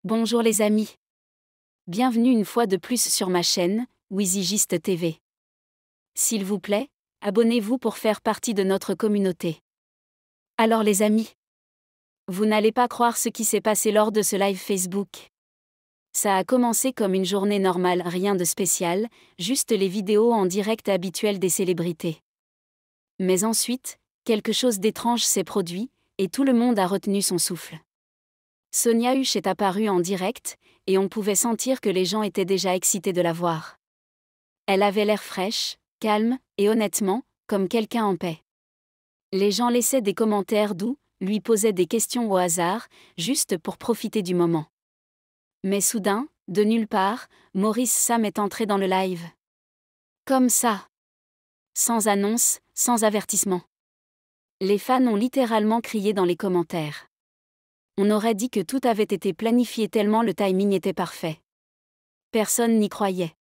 Bonjour les amis. Bienvenue une fois de plus sur ma chaîne, Wizygist TV. S'il vous plaît, abonnez-vous pour faire partie de notre communauté. Alors les amis, vous n'allez pas croire ce qui s'est passé lors de ce live Facebook. Ça a commencé comme une journée normale, rien de spécial, juste les vidéos en direct habituelles des célébrités. Mais ensuite, quelque chose d'étrange s'est produit, et tout le monde a retenu son souffle. Sonia Huche est apparue en direct, et on pouvait sentir que les gens étaient déjà excités de la voir. Elle avait l'air fraîche, calme, et honnêtement, comme quelqu'un en paix. Les gens laissaient des commentaires doux, lui posaient des questions au hasard, juste pour profiter du moment. Mais soudain, de nulle part, Maurice Sam est entré dans le live. Comme ça. Sans annonce, sans avertissement. Les fans ont littéralement crié dans les commentaires. On aurait dit que tout avait été planifié tellement le timing était parfait. Personne n'y croyait.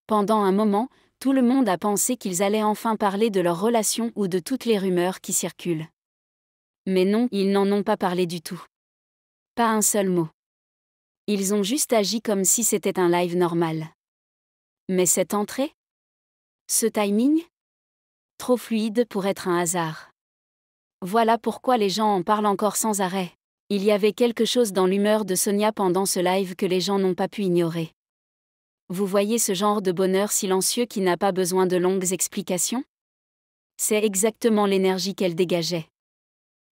Pendant un moment, tout le monde a pensé qu'ils allaient enfin parler de leur relation ou de toutes les rumeurs qui circulent. Mais non, ils n'en ont pas parlé du tout. Pas un seul mot. Ils ont juste agi comme si c'était un live normal. Mais cette entrée? Ce timing? Trop fluide pour être un hasard. Voilà pourquoi les gens en parlent encore sans arrêt. Il y avait quelque chose dans l'humeur de Sonia pendant ce live que les gens n'ont pas pu ignorer. Vous voyez ce genre de bonheur silencieux qui n'a pas besoin de longues explications? C'est exactement l'énergie qu'elle dégageait.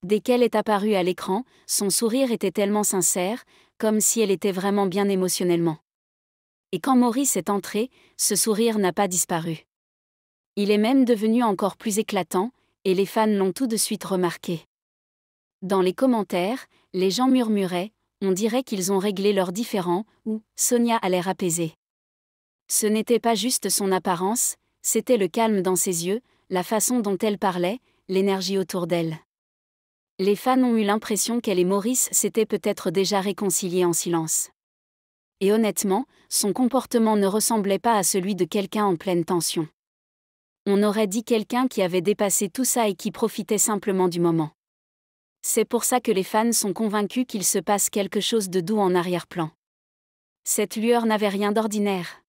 Dès qu'elle est apparue à l'écran, son sourire était tellement sincère, comme si elle était vraiment bien émotionnellement. Et quand Maurice est entré, ce sourire n'a pas disparu. Il est même devenu encore plus éclatant, et les fans l'ont tout de suite remarqué. Dans les commentaires, les gens murmuraient, on dirait qu'ils ont réglé leurs différends, ou Sonia a l'air apaisée. Ce n'était pas juste son apparence, c'était le calme dans ses yeux, la façon dont elle parlait, l'énergie autour d'elle. Les fans ont eu l'impression qu'elle et Maurice s'étaient peut-être déjà réconciliés en silence. Et honnêtement, son comportement ne ressemblait pas à celui de quelqu'un en pleine tension. On aurait dit quelqu'un qui avait dépassé tout ça et qui profitait simplement du moment. C'est pour ça que les fans sont convaincus qu'il se passe quelque chose de doux en arrière-plan. Cette lueur n'avait rien d'ordinaire.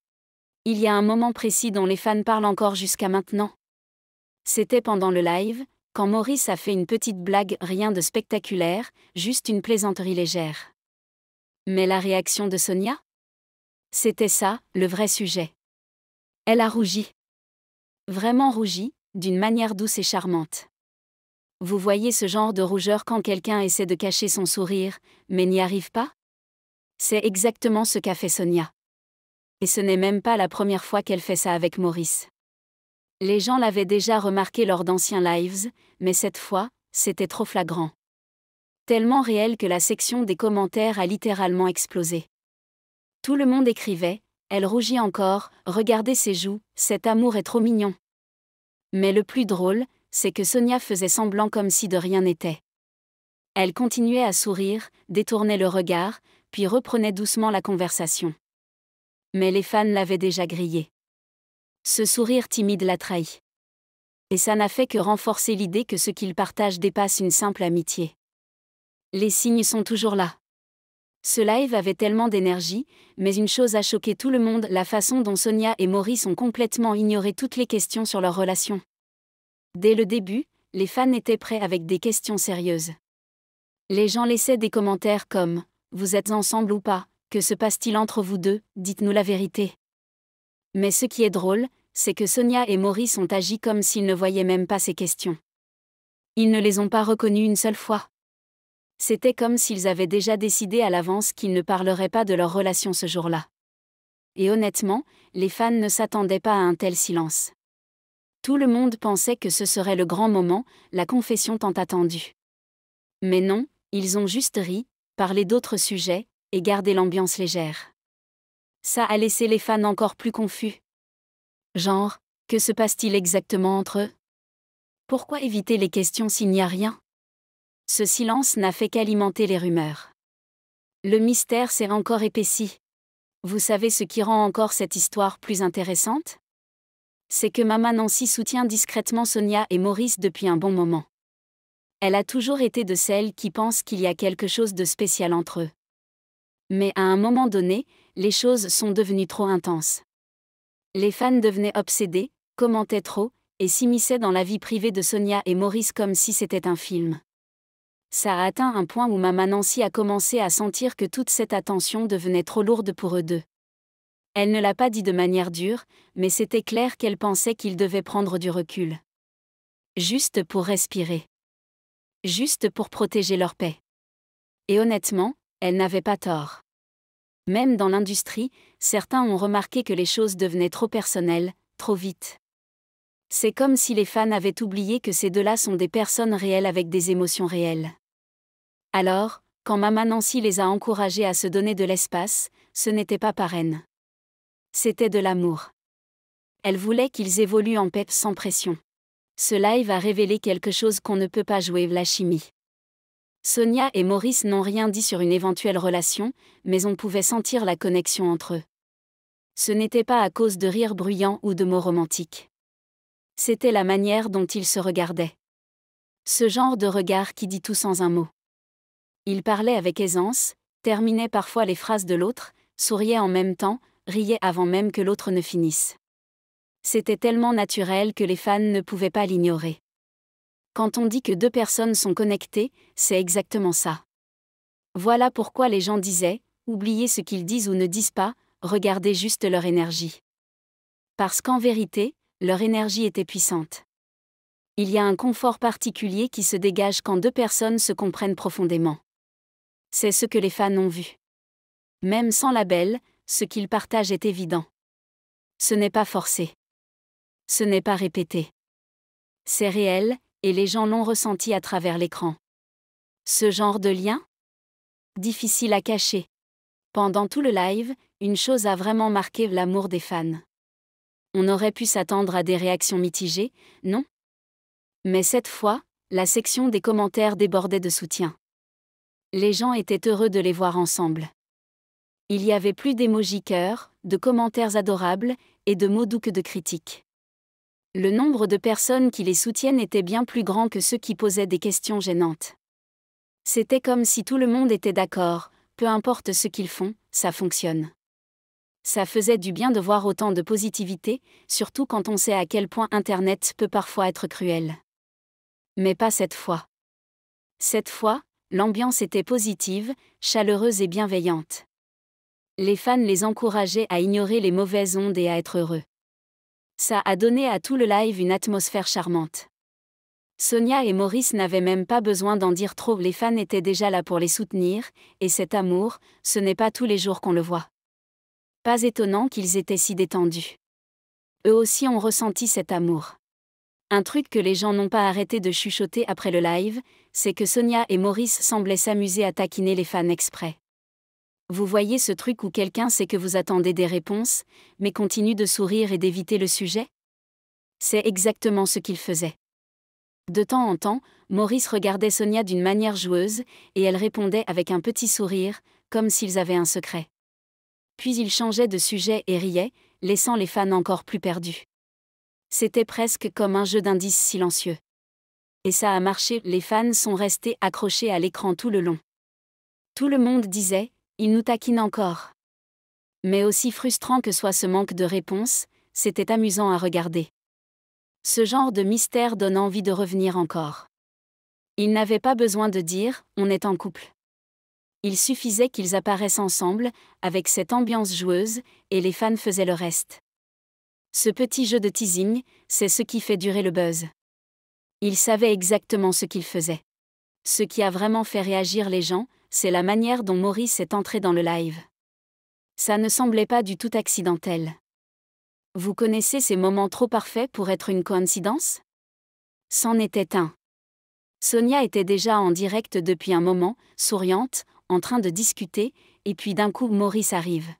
Il y a un moment précis dont les fans parlent encore jusqu'à maintenant. C'était pendant le live, quand Maurice a fait une petite blague, rien de spectaculaire, juste une plaisanterie légère. Mais la réaction de Sonia? C'était ça, le vrai sujet. Elle a rougi. Vraiment rougi, d'une manière douce et charmante. Vous voyez ce genre de rougeur quand quelqu'un essaie de cacher son sourire, mais n'y arrive pas? C'est exactement ce qu'a fait Sonia. Et ce n'est même pas la première fois qu'elle fait ça avec Maurice. Les gens l'avaient déjà remarqué lors d'anciens lives, mais cette fois, c'était trop flagrant. Tellement réel que la section des commentaires a littéralement explosé. Tout le monde écrivait, elle rougit encore, regardez ses joues, cet amour est trop mignon. Mais le plus drôle, c'est que Sonia faisait semblant comme si de rien n'était. Elle continuait à sourire, détournait le regard, puis reprenait doucement la conversation. Mais les fans l'avaient déjà grillée. Ce sourire timide la trahit. Et ça n'a fait que renforcer l'idée que ce qu'ils partagent dépasse une simple amitié. Les signes sont toujours là. Ce live avait tellement d'énergie, mais une chose a choqué tout le monde, la façon dont Sonia et Maurice ont complètement ignoré toutes les questions sur leur relation. Dès le début, les fans étaient prêts avec des questions sérieuses. Les gens laissaient des commentaires comme « Vous êtes ensemble ou pas? Que se passe-t-il entre vous deux? Dites-nous la vérité. » Mais ce qui est drôle, c'est que Sonia et Maurice ont agi comme s'ils ne voyaient même pas ces questions. Ils ne les ont pas reconnues une seule fois. C'était comme s'ils avaient déjà décidé à l'avance qu'ils ne parleraient pas de leur relation ce jour-là. Et honnêtement, les fans ne s'attendaient pas à un tel silence. Tout le monde pensait que ce serait le grand moment, la confession tant attendue. Mais non, ils ont juste ri, parlé d'autres sujets, et gardé l'ambiance légère. Ça a laissé les fans encore plus confus. Genre, que se passe-t-il exactement entre eux? Pourquoi éviter les questions s'il n'y a rien? Ce silence n'a fait qu'alimenter les rumeurs. Le mystère s'est encore épaissi. Vous savez ce qui rend encore cette histoire plus intéressante? C'est que Maman Nancy soutient discrètement Sonia et Maurice depuis un bon moment. Elle a toujours été de celles qui pensent qu'il y a quelque chose de spécial entre eux. Mais à un moment donné, les choses sont devenues trop intenses. Les fans devenaient obsédés, commentaient trop, et s'immisçaient dans la vie privée de Sonia et Maurice comme si c'était un film. Ça a atteint un point où Maman Nancy a commencé à sentir que toute cette attention devenait trop lourde pour eux deux. Elle ne l'a pas dit de manière dure, mais c'était clair qu'elle pensait qu'ils devaient prendre du recul. Juste pour respirer. Juste pour protéger leur paix. Et honnêtement, elle n'avait pas tort. Même dans l'industrie, certains ont remarqué que les choses devenaient trop personnelles, trop vite. C'est comme si les fans avaient oublié que ces deux-là sont des personnes réelles avec des émotions réelles. Alors, quand Maman Nancy les a encouragés à se donner de l'espace, ce n'était pas par haine. C'était de l'amour. Elle voulait qu'ils évoluent en paix sans pression. Ce live a révélé quelque chose qu'on ne peut pas jouer, la chimie. Sonia et Maurice n'ont rien dit sur une éventuelle relation, mais on pouvait sentir la connexion entre eux. Ce n'était pas à cause de rires bruyants ou de mots romantiques. C'était la manière dont ils se regardaient. Ce genre de regard qui dit tout sans un mot. Ils parlaient avec aisance, terminaient parfois les phrases de l'autre, souriaient en même temps, riaient avant même que l'autre ne finisse. C'était tellement naturel que les fans ne pouvaient pas l'ignorer. Quand on dit que deux personnes sont connectées, c'est exactement ça. Voilà pourquoi les gens disaient, oubliez ce qu'ils disent ou ne disent pas, regardez juste leur énergie. Parce qu'en vérité, leur énergie était puissante. Il y a un confort particulier qui se dégage quand deux personnes se comprennent profondément. C'est ce que les fans ont vu. Même sans label, ce qu'ils partagent est évident. Ce n'est pas forcé. Ce n'est pas répété. C'est réel, et les gens l'ont ressenti à travers l'écran. Ce genre de lien ? Difficile à cacher. Pendant tout le live, une chose a vraiment marqué l'amour des fans. On aurait pu s'attendre à des réactions mitigées, non ? Mais cette fois, la section des commentaires débordait de soutien. Les gens étaient heureux de les voir ensemble. Il y avait plus d'émojis cœur, de commentaires adorables, et de mots doux que de critiques. Le nombre de personnes qui les soutiennent était bien plus grand que ceux qui posaient des questions gênantes. C'était comme si tout le monde était d'accord, peu importe ce qu'ils font, ça fonctionne. Ça faisait du bien de voir autant de positivité, surtout quand on sait à quel point Internet peut parfois être cruel. Mais pas cette fois. Cette fois, l'ambiance était positive, chaleureuse et bienveillante. Les fans les encourageaient à ignorer les mauvaises ondes et à être heureux. Ça a donné à tout le live une atmosphère charmante. Sonia et Maurice n'avaient même pas besoin d'en dire trop, les fans étaient déjà là pour les soutenir, et cet amour, ce n'est pas tous les jours qu'on le voit. Pas étonnant qu'ils étaient si détendus. Eux aussi ont ressenti cet amour. Un truc que les gens n'ont pas arrêté de chuchoter après le live, c'est que Sonia et Maurice semblaient s'amuser à taquiner les fans exprès. Vous voyez ce truc où quelqu'un sait que vous attendez des réponses, mais continue de sourire et d'éviter le sujet ? C'est exactement ce qu'il faisait. De temps en temps, Maurice regardait Sonia d'une manière joueuse, et elle répondait avec un petit sourire, comme s'ils avaient un secret. Puis il changeait de sujet et riait, laissant les fans encore plus perdus. C'était presque comme un jeu d'indices silencieux. Et ça a marché, les fans sont restés accrochés à l'écran tout le long. Tout le monde disait, il nous taquine encore. Mais aussi frustrant que soit ce manque de réponse, c'était amusant à regarder. Ce genre de mystère donne envie de revenir encore. Ils n'avaient pas besoin de dire « on est en couple ». Il suffisait qu'ils apparaissent ensemble, avec cette ambiance joueuse, et les fans faisaient le reste. Ce petit jeu de teasing, c'est ce qui fait durer le buzz. Ils savaient exactement ce qu'ils faisaient. Ce qui a vraiment fait réagir les gens, c'est la manière dont Maurice est entré dans le live. Ça ne semblait pas du tout accidentel. Vous connaissez ces moments trop parfaits pour être une coïncidence ? C'en était un. Sonia était déjà en direct depuis un moment, souriante, en train de discuter, et puis d'un coup Maurice arrive.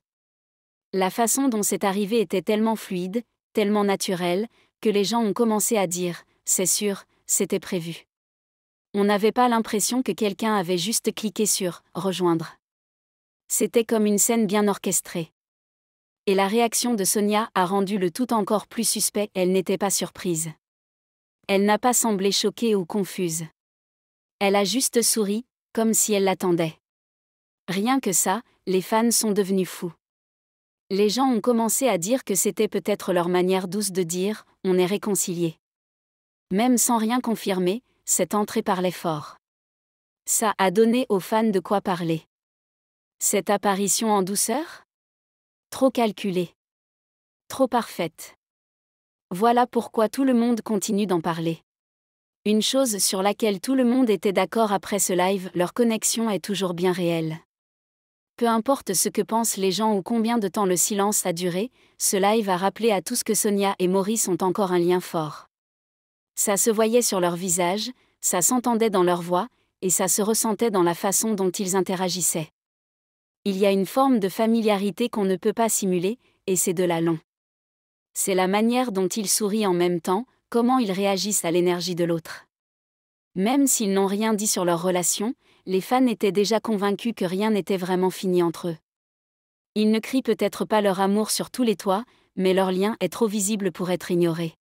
La façon dont c'est arrivé était tellement fluide, tellement naturelle, que les gens ont commencé à dire « c'est sûr, c'était prévu ». On n'avait pas l'impression que quelqu'un avait juste cliqué sur « rejoindre ». C'était comme une scène bien orchestrée. Et la réaction de Sonia a rendu le tout encore plus suspect, elle n'était pas surprise. Elle n'a pas semblé choquée ou confuse. Elle a juste souri, comme si elle l'attendait. Rien que ça, les fans sont devenus fous. Les gens ont commencé à dire que c'était peut-être leur manière douce de dire « on est réconciliés ». Même sans rien confirmer, cette entrée parlait fort. Ça a donné aux fans de quoi parler. Cette apparition en douceur ? Trop calculée. Trop parfaite. Voilà pourquoi tout le monde continue d'en parler. Une chose sur laquelle tout le monde était d'accord après ce live, leur connexion est toujours bien réelle. Peu importe ce que pensent les gens ou combien de temps le silence a duré, ce live a rappelé à tous que Sonia et Maurice ont encore un lien fort. Ça se voyait sur leur visage, ça s'entendait dans leur voix, et ça se ressentait dans la façon dont ils interagissaient. Il y a une forme de familiarité qu'on ne peut pas simuler, et c'est de là long. C'est la manière dont ils sourient en même temps, comment ils réagissent à l'énergie de l'autre. Même s'ils n'ont rien dit sur leur relation, les fans étaient déjà convaincus que rien n'était vraiment fini entre eux. Ils ne crient peut-être pas leur amour sur tous les toits, mais leur lien est trop visible pour être ignoré.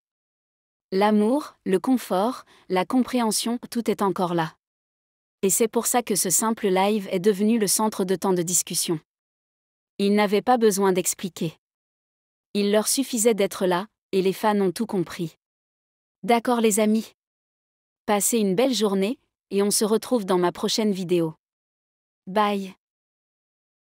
L'amour, le confort, la compréhension, tout est encore là. Et c'est pour ça que ce simple live est devenu le centre de tant de discussions. Ils n'avaient pas besoin d'expliquer. Il leur suffisait d'être là, et les fans ont tout compris. D'accord les amis? Passez une belle journée, et on se retrouve dans ma prochaine vidéo. Bye.